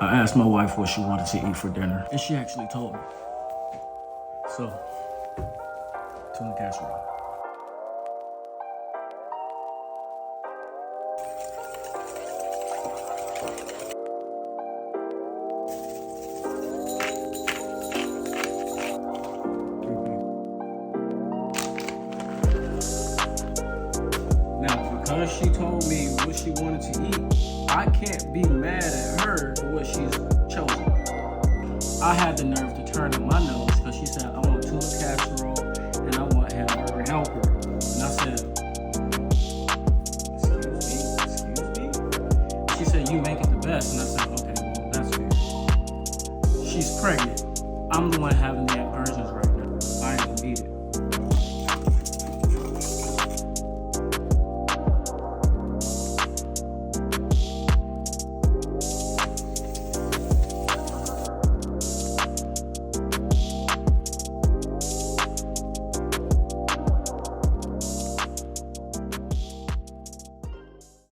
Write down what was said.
I asked my wife what she wanted to eat for dinner, and she actually told me. So, tuna casserole. Now, because she told me what she wanted to eat, I can't be mad at her for what she's chosen. I had the nerve to turn up my nose because she said, I want tuna casserole and I want hamburger helper. And I said, excuse me? She said, you make it the best. And I said, okay, well, that's fair. She's pregnant. I'm the one having the aversions right now. I ain't gonna eat it.